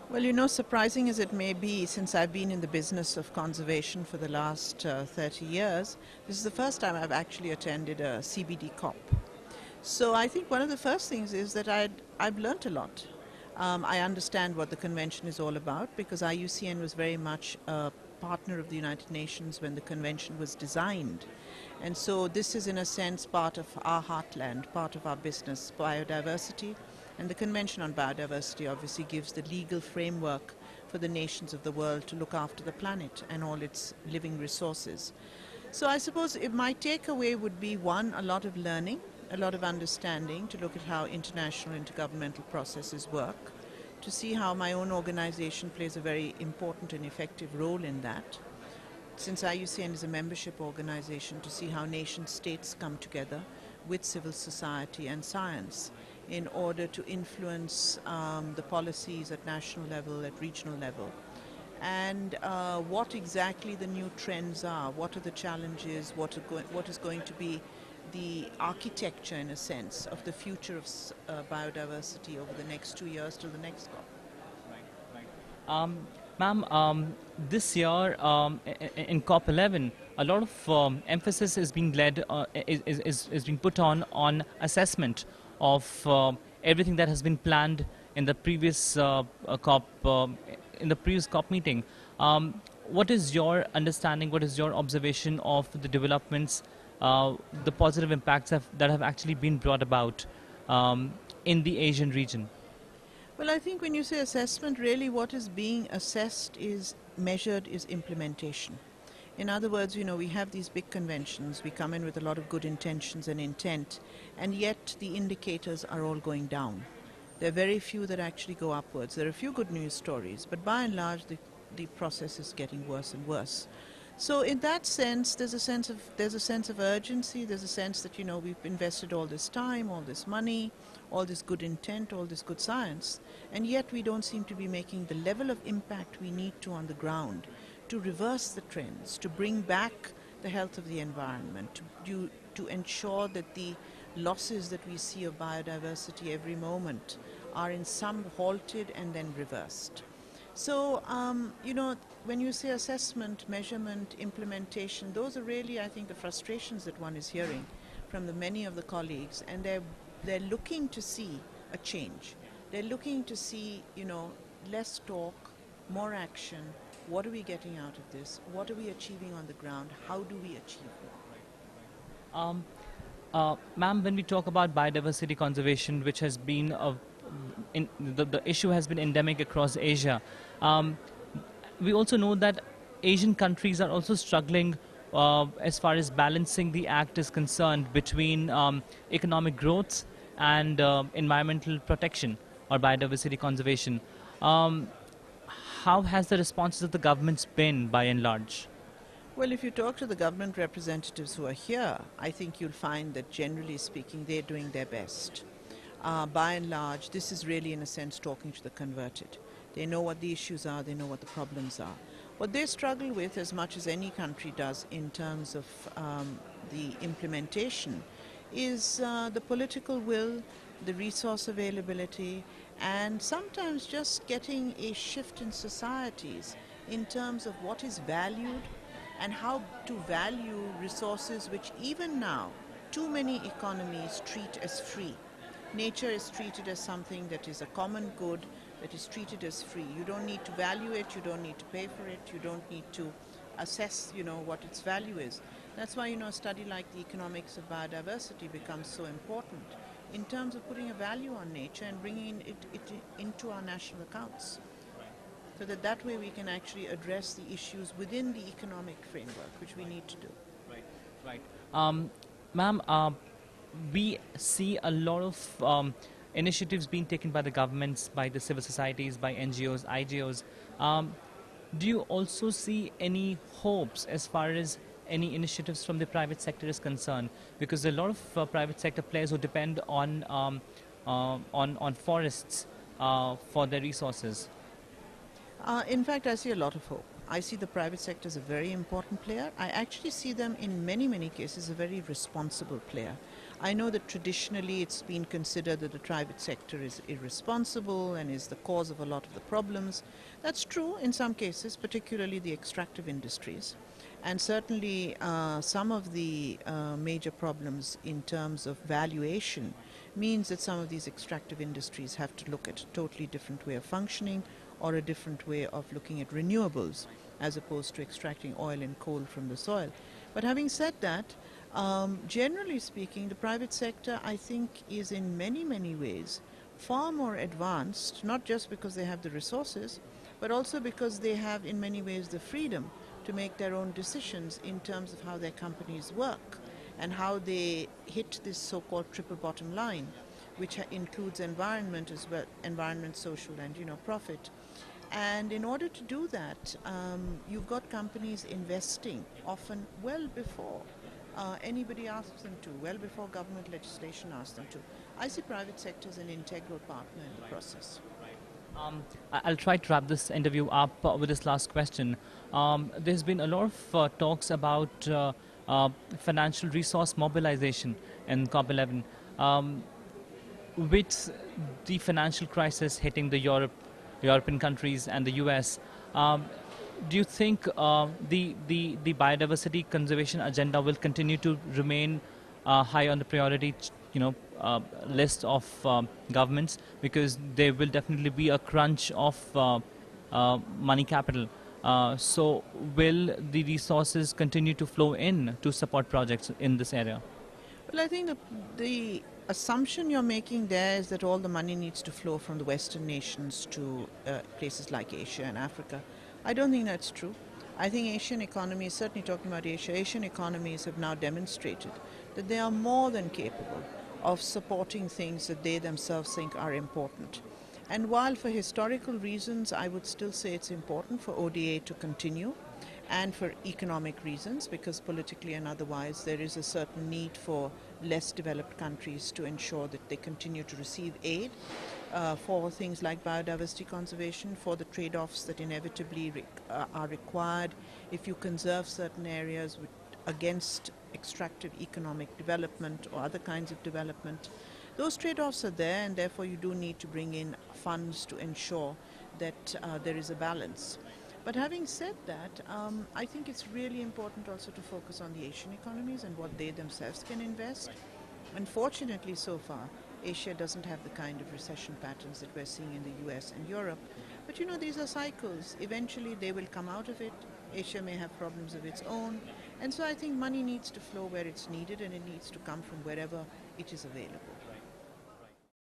Well, you know, surprising as it may be, since I've been in the business of conservation for the last 30 years, this is the first time I've actually attended a CBD COP. So I think one of the first things is that I've learnt a lot. I understand what the convention is all about because IUCN was very much a partner of the United Nations when the convention was designed. And so this is in a sense part of our heartland, part of our business, biodiversity. And the Convention on Biodiversity obviously gives the legal framework for the nations of the world to look after the planet and all its living resources. So I suppose my takeaway would be, one, a lot of learning, a lot of understanding to look at how international intergovernmental processes work, to see how my own organization plays a very important and effective role in that. Since IUCN is a membership organization, to see how nation states come together with civil society and science in order to influence the policies at national level, at regional level, and what exactly the new trends are, what are the challenges, what is going to be the architecture, in a sense, of the future of biodiversity over the next 2 years till the next COP. Ma'am, this year in COP11, a lot of emphasis is being is being put on assessment of everything that has been planned in the previous COP meeting. What is your understanding? What is your observation of the developments, the positive impacts that have actually been brought about in the Asian region? Well, I think when you say assessment, really what is being assessed is measured is implementation. In other words, you know, we have these big conventions, we come in with a lot of good intentions and intent, and yet the indicators are all going down. There are very few that actually go upwards. There are a few good news stories, but by and large the process is getting worse and worse. So in that sense, there's a sense of urgency, there's a sense that, you know, we've invested all this time, all this money, all this good intent, all this good science, and yet we don't seem to be making the level of impact we need to on the ground to reverse the trends, to bring back the health of the environment, to ensure that the losses that we see of biodiversity every moment are in some halted and then reversed. So, you know, when you say assessment, measurement, implementation, those are really, I think, the frustrations that one is hearing from many of the colleagues, and they're looking to see a change. They're looking to see, you know, less talk, more action. What are we getting out of this? What are we achieving on the ground? How do we achieve it? Ma'am, when we talk about biodiversity conservation, which has been the issue has been endemic across Asia, we also know that Asian countries are also struggling as far as balancing the act is concerned between economic growth and environmental protection or biodiversity conservation. How has the responses of the governments been by and large? Well, if you talk to the government representatives who are here, I think you'll find that generally speaking, they're doing their best. By and large, this is really, in a sense, talking to the converted. They know what the issues are, they know what the problems are. What they struggle with, as much as any country does in terms of the implementation, is the political will, the resource availability, and sometimes just getting a shift in societies in terms of what is valued and how to value resources which even now too many economies treat as free. Nature is treated as something that is a common good, that is treated as free. You don't need to value it, you don't need to pay for it, you don't need to assess, you know, what its value is. That's why, you know, a study like the economics of biodiversity becomes so important in terms of putting a value on nature and bringing it into our national accounts. So that way we can actually address the issues within the economic framework, which we need to do. Right. Ma'am, we see a lot of initiatives being taken by the governments, by the civil societies, by NGOs, IGOs. Do you also see any hopes as far as any initiatives from the private sector is concerned? Because there are a lot of private sector players who depend on forests for their resources. In fact, I see a lot of hope. I see the private sector as a very important player. I actually see them in many, many cases a very responsible player. I know that traditionally it's been considered that the private sector is irresponsible and is the cause of a lot of the problems. That's true in some cases, particularly the extractive industries. And certainly some of the major problems in terms of valuation means that some of these extractive industries have to look at a totally different way of functioning or a different way of looking at renewables as opposed to extracting oil and coal from the soil. But having said that, generally speaking, the private sector, I think, is in many, many ways far more advanced, not just because they have the resources, but also because they have, in many ways, the freedom to make their own decisions in terms of how their companies work and how they hit this so-called triple bottom line, which includes environment as well, environment, social, and profit. And in order to do that, you've got companies investing often well before anybody asks them to, well before government legislation asks them to. I see private sector as an integral partner in the process. I'll try to wrap this interview up with this last question. There's been a lot of talks about financial resource mobilization in COP11. With the financial crisis hitting the European countries and the US, do you think the biodiversity conservation agenda will continue to remain high on the priority, list of governments, because there will definitely be a crunch of money capital? So will the resources continue to flow in to support projects in this area? Well, I think the assumption you're making there is that all the money needs to flow from the Western nations to places like Asia and Africa. I don't think that's true. I think Asian economies, certainly talking about Asia, Asian economies have now demonstrated that they are more than capable of supporting things that they themselves think are important. And while for historical reasons I would still say it's important for ODA to continue, and for economic reasons, because politically and otherwise there is a certain need for less developed countries to ensure that they continue to receive aid for things like biodiversity conservation, for the trade-offs that inevitably are required if you conserve certain areas against extractive economic development or other kinds of development. Those trade-offs are there, and therefore you do need to bring in funds to ensure that there is a balance. But having said that, I think it's really important also to focus on the Asian economies and what they themselves can invest. Unfortunately, so far, Asia doesn't have the kind of recession patterns that we're seeing in the US and Europe. But these are cycles. Eventually, they will come out of it. Asia may have problems of its own. And so I think money needs to flow where it's needed, and it needs to come from wherever it is available.